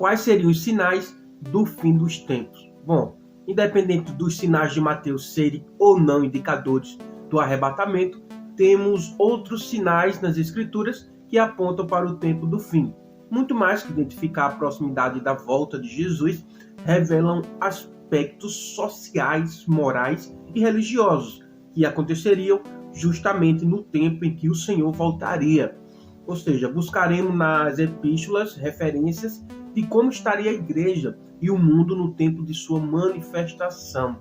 Quais seriam os sinais do fim dos tempos? Bom, independente dos sinais de Mateus serem ou não indicadores do arrebatamento, temos outros sinais nas Escrituras que apontam para o tempo do fim. Muito mais que identificar a proximidade da volta de Jesus, revelam aspectos sociais, morais e religiosos que aconteceriam justamente no tempo em que o Senhor voltaria. Ou seja, buscaremos nas epístolas referências de como estaria a igreja e o mundo no tempo de sua manifestação.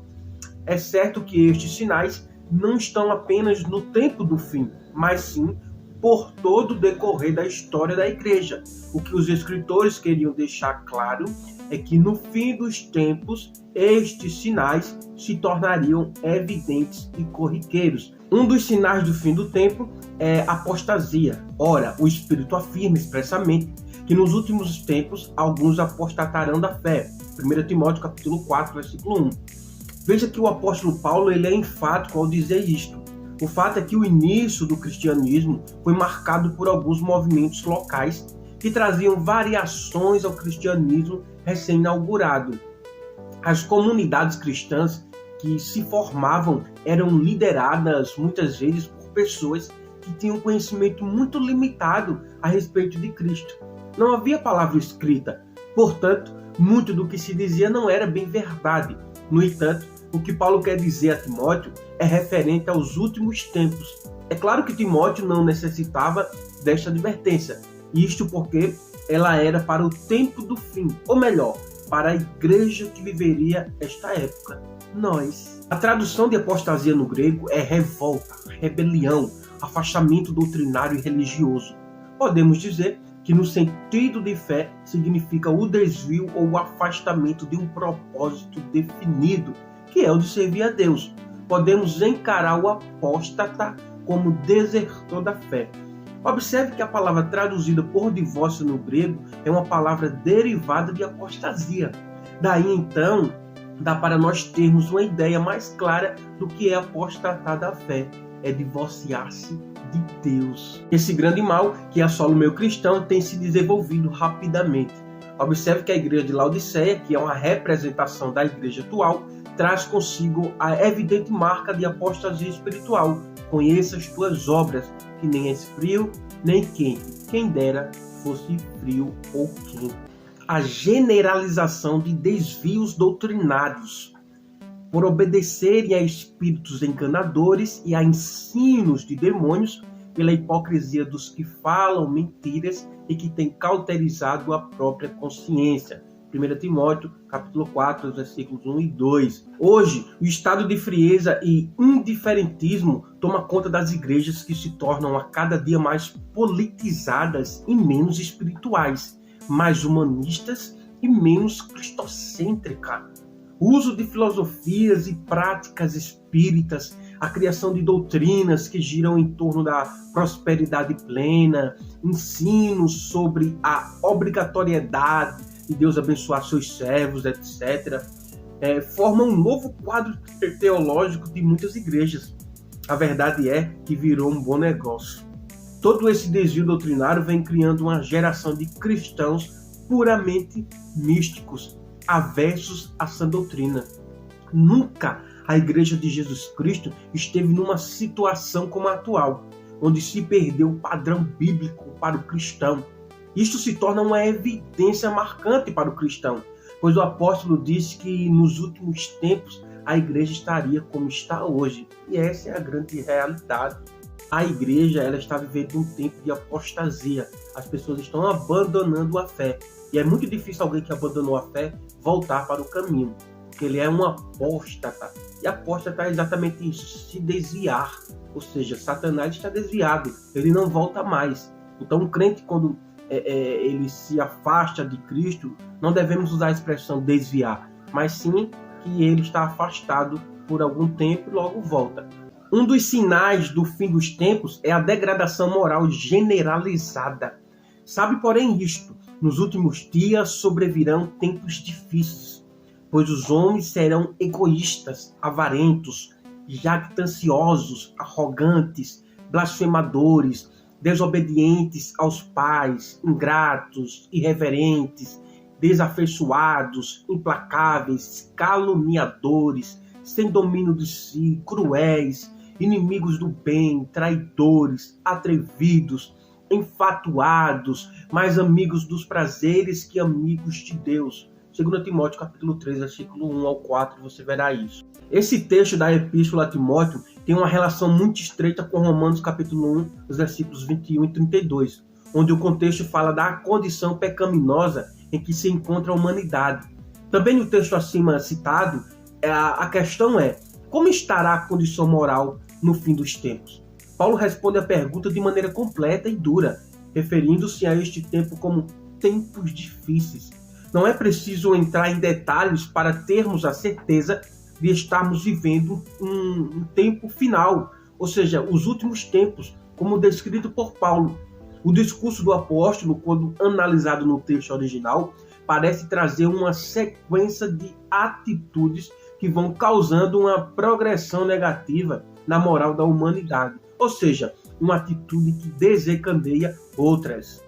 É certo que estes sinais não estão apenas no tempo do fim, mas sim por todo o decorrer da história da igreja. O que os escritores queriam deixar claro é que no fim dos tempos, estes sinais se tornariam evidentes e corriqueiros. Um dos sinais do fim do tempo é a apostasia. Ora, o Espírito afirma expressamente que nos últimos tempos alguns apostatarão da fé. 1 Timóteo capítulo 4, versículo 1. Veja que o apóstolo Paulo ele é enfático ao dizer isto. O fato é que o início do cristianismo foi marcado por alguns movimentos locais que traziam variações ao cristianismo recém-inaugurado. As comunidades cristãs que se formavam eram lideradas muitas vezes por pessoas que tinham conhecimento muito limitado a respeito de Cristo. Não havia palavra escrita, portanto, muito do que se dizia não era bem verdade. No entanto, o que Paulo quer dizer a Timóteo é referente aos últimos tempos. É claro que Timóteo não necessitava desta advertência, isto porque ela era para o tempo do fim, ou melhor, para a igreja que viveria esta época, nós. A tradução de apostasia no grego é revolta, rebelião, afastamento doutrinário e religioso. Podemos dizer que no sentido de fé significa o desvio ou o afastamento de um propósito definido, que é o de servir a Deus. Podemos encarar o apóstata como desertor da fé. Observe que a palavra traduzida por divórcio no grego é uma palavra derivada de apostasia. Daí então, dá para nós termos uma ideia mais clara do que é apostatar da fé. É divorciar-se de Deus. Esse grande mal que assola o meio cristão tem se desenvolvido rapidamente. Observe que a igreja de Laodiceia, que é uma representação da igreja atual, traz consigo a evidente marca de apostasia espiritual. Conheça as tuas obras, que nem és frio nem quente. Quem dera fosse frio ou quente. A generalização de desvios doutrinários por obedecerem a espíritos enganadores e a ensinos de demônios, pela hipocrisia dos que falam mentiras e que têm cauterizado a própria consciência. 1 Timóteo, capítulo 4, versículos 1 e 2. Hoje, o estado de frieza e indiferentismo toma conta das igrejas que se tornam a cada dia mais politizadas e menos espirituais, mais humanistas e menos cristocêntricas. O uso de filosofias e práticas espíritas, a criação de doutrinas que giram em torno da prosperidade plena, ensinos sobre a obrigatoriedade de Deus abençoar seus servos, etc., formam um novo quadro teológico de muitas igrejas. A verdade é que virou um bom negócio. Todo esse desvio doutrinário vem criando uma geração de cristãos puramente místicos, aversos à sã doutrina. Nunca a Igreja de Jesus Cristo esteve numa situação como a atual, onde se perdeu o padrão bíblico para o cristão. Isto se torna uma evidência marcante para o cristão, pois o apóstolo disse que nos últimos tempos a igreja estaria como está hoje. E essa é a grande realidade. A igreja ela está vivendo um tempo de apostasia. As pessoas estão abandonando a fé. E é muito difícil alguém que abandonou a fé voltar para o caminho, porque ele é um apóstata. E apóstata é exatamente isso, se desviar. Ou seja, Satanás está desviado, ele não volta mais. Então, o crente, quando ele se afasta de Cristo, não devemos usar a expressão desviar, mas sim que ele está afastado por algum tempo e logo volta. Um dos sinais do fim dos tempos é a degradação moral generalizada. Sabe, porém, isto: nos últimos dias sobrevirão tempos difíceis, pois os homens serão egoístas, avarentos, jactanciosos, arrogantes, blasfemadores, desobedientes aos pais, ingratos, irreverentes, desafeiçoados, implacáveis, caluniadores, sem domínio de si, cruéis, inimigos do bem, traidores, atrevidos, enfatuados, mais amigos dos prazeres que amigos de Deus. 2 Timóteo capítulo 3, versículo 1 ao 4, você verá isso. Esse texto da Epístola a Timóteo tem uma relação muito estreita com Romanos capítulo 1, os versículos 21 e 32, onde o contexto fala da condição pecaminosa em que se encontra a humanidade. Também no texto acima citado, a questão é: como estará a condição moral no fim dos tempos? Paulo responde a pergunta de maneira completa e dura, referindo-se a este tempo como tempos difíceis. Não é preciso entrar em detalhes para termos a certeza de estarmos vivendo um tempo final, ou seja, os últimos tempos, como descrito por Paulo. O discurso do apóstolo, quando analisado no texto original, parece trazer uma sequência de atitudes que vão causando uma progressão negativa na moral da humanidade, ou seja, uma atitude que desencadeia outras.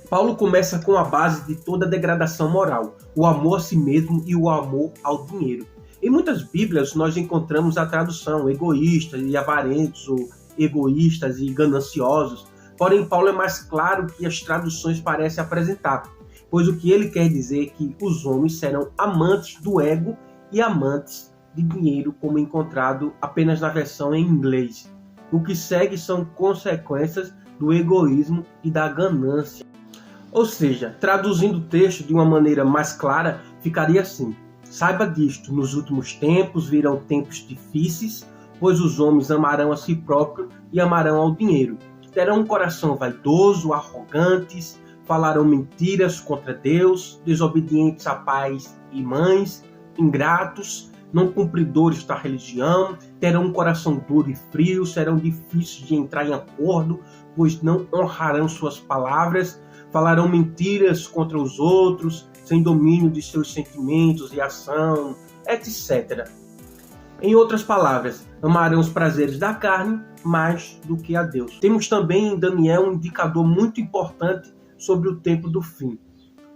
Paulo começa com a base de toda a degradação moral, o amor a si mesmo e o amor ao dinheiro. Em muitas Bíblias nós encontramos a tradução egoístas e avarentos, ou egoístas e gananciosos, porém Paulo é mais claro que as traduções parecem apresentar, pois o que ele quer dizer é que os homens serão amantes do ego e amantes de dinheiro, como encontrado apenas na versão em inglês. O que segue são consequências do egoísmo e da ganância. Ou seja, traduzindo o texto de uma maneira mais clara, ficaria assim: saiba disto, nos últimos tempos virão tempos difíceis, pois os homens amarão a si próprio e amarão ao dinheiro. Terão um coração vaidoso, arrogantes, falarão mentiras contra Deus, desobedientes a pais e mães, ingratos, não cumpridores da religião, terão um coração duro e frio, serão difíceis de entrar em acordo, pois não honrarão suas palavras, falarão mentiras contra os outros, sem domínio de seus sentimentos e ação, etc. Em outras palavras, amarão os prazeres da carne mais do que a Deus. Temos também em Daniel um indicador muito importante sobre o tempo do fim.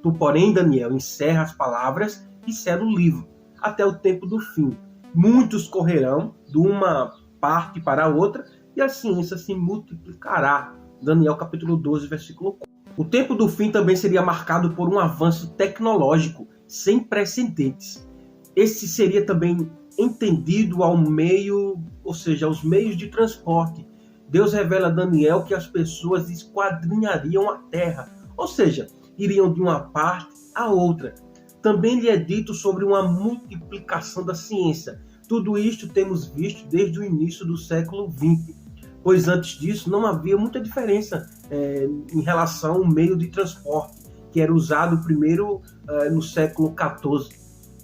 Tu, porém, Daniel, encerra as palavras e sela o livro, até o tempo do fim. Muitos correrão de uma parte para a outra e a ciência se multiplicará. Daniel capítulo 12, versículo 4. O tempo do fim também seria marcado por um avanço tecnológico sem precedentes. Esse seria também entendido ao meio, ou seja, aos meios de transporte. Deus revela a Daniel que as pessoas esquadrinhariam a terra, ou seja, iriam de uma parte a outra. Também lhe é dito sobre uma multiplicação da ciência. Tudo isto temos visto desde o início do século XX, pois antes disso não havia muita diferença em relação ao meio de transporte, que era usado primeiro no século XIV.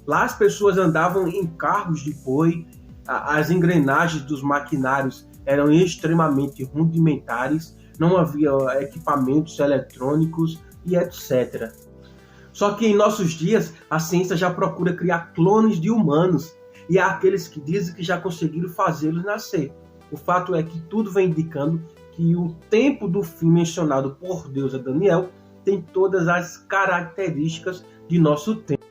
Lá as pessoas andavam em carros de boi, as engrenagens dos maquinários eram extremamente rudimentares, não havia equipamentos eletrônicos e etc. Só que em nossos dias a ciência já procura criar clones de humanos, e há aqueles que dizem que já conseguiram fazê-los nascer. O fato é que tudo vem indicando que o tempo do fim mencionado por Deus a Daniel tem todas as características de nosso tempo.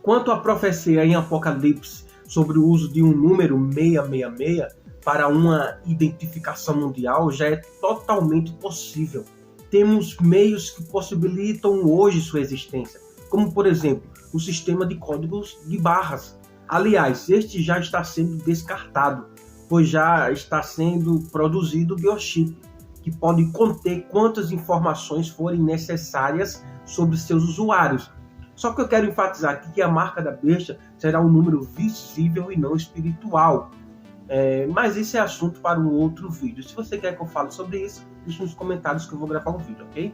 Quanto à profecia em Apocalipse sobre o uso de um número 666 para uma identificação mundial, já é totalmente possível. Temos meios que possibilitam hoje sua existência, como por exemplo, o sistema de códigos de barras. Aliás, este já está sendo descartado, pois já está sendo produzido o biochip, que pode conter quantas informações forem necessárias sobre seus usuários. Só que eu quero enfatizar aqui que a marca da besta será um número visível e não espiritual. Mas esse é assunto para um outro vídeo. Se você quer que eu fale sobre isso, deixe nos comentários que eu vou gravar um vídeo, ok?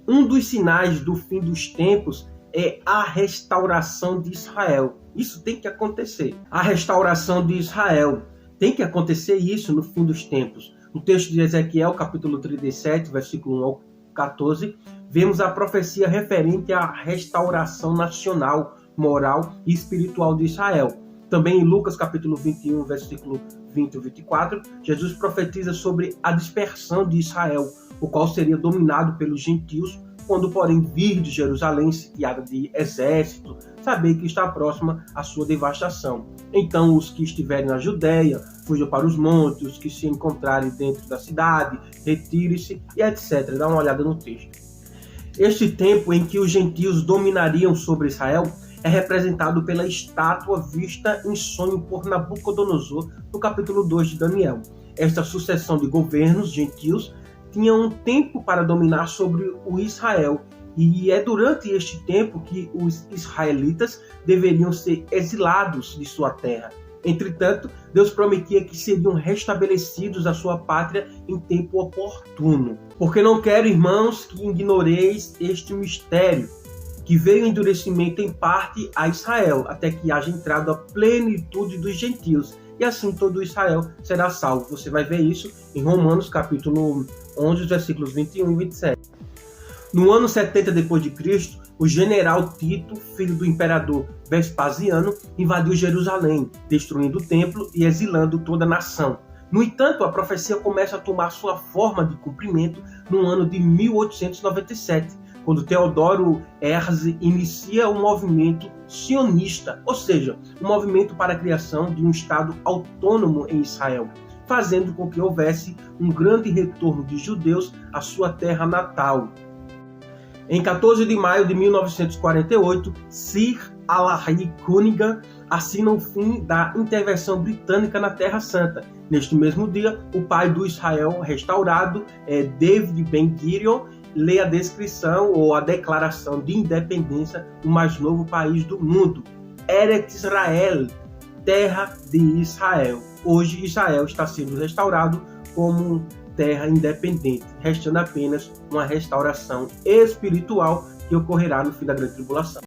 Um dos sinais do fim dos tempos é a restauração de Israel. Isso tem que acontecer. A restauração de Israel. Tem que acontecer isso no fim dos tempos. No texto de Ezequiel, capítulo 37, versículo 1 ao 14, vemos a profecia referente à restauração nacional, moral e espiritual de Israel. Também em Lucas, capítulo 21, versículo 20 e 24, Jesus profetiza sobre a dispersão de Israel, o qual seria dominado pelos gentios Quando, porém, vir de Jerusalém sitiada de exército, saber que está próxima a sua devastação. Então, os que estiverem na Judéia, fujam para os montes, os que se encontrarem dentro da cidade, retire-se, e etc. Dá uma olhada no texto. Este tempo em que os gentios dominariam sobre Israel é representado pela estátua vista em sonho por Nabucodonosor, no capítulo 2 de Daniel. Esta sucessão de governos gentios tinha um tempo para dominar sobre o Israel, e é durante este tempo que os israelitas deveriam ser exilados de sua terra. Entretanto, Deus prometia que seriam restabelecidos à sua pátria em tempo oportuno. Porque não quero, irmãos, que ignoreis este mistério, que veio o endurecimento em parte a Israel, até que haja entrado a plenitude dos gentios, e assim todo Israel será salvo. Você vai ver isso em Romanos capítulo 11, versículos 21 e 27. No ano 70 depois de Cristo, o general Tito, filho do imperador Vespasiano, invadiu Jerusalém, destruindo o templo e exilando toda a nação. No entanto, a profecia começa a tomar sua forma de cumprimento no ano de 1897, quando Teodoro Herzl inicia o movimento sionista, ou seja, um movimento para a criação de um Estado autônomo em Israel, fazendo com que houvesse um grande retorno de judeus à sua terra natal. Em 14 de maio de 1948, Sir Alahi Cunningham assina o fim da intervenção britânica na Terra Santa. Neste mesmo dia, o pai do Israel restaurado, David Ben-Gurion, lê a descrição ou a declaração de independência do mais novo país do mundo, Eretz Israel, terra de Israel. Hoje, Israel está sendo restaurado como terra independente, restando apenas uma restauração espiritual que ocorrerá no fim da grande tribulação.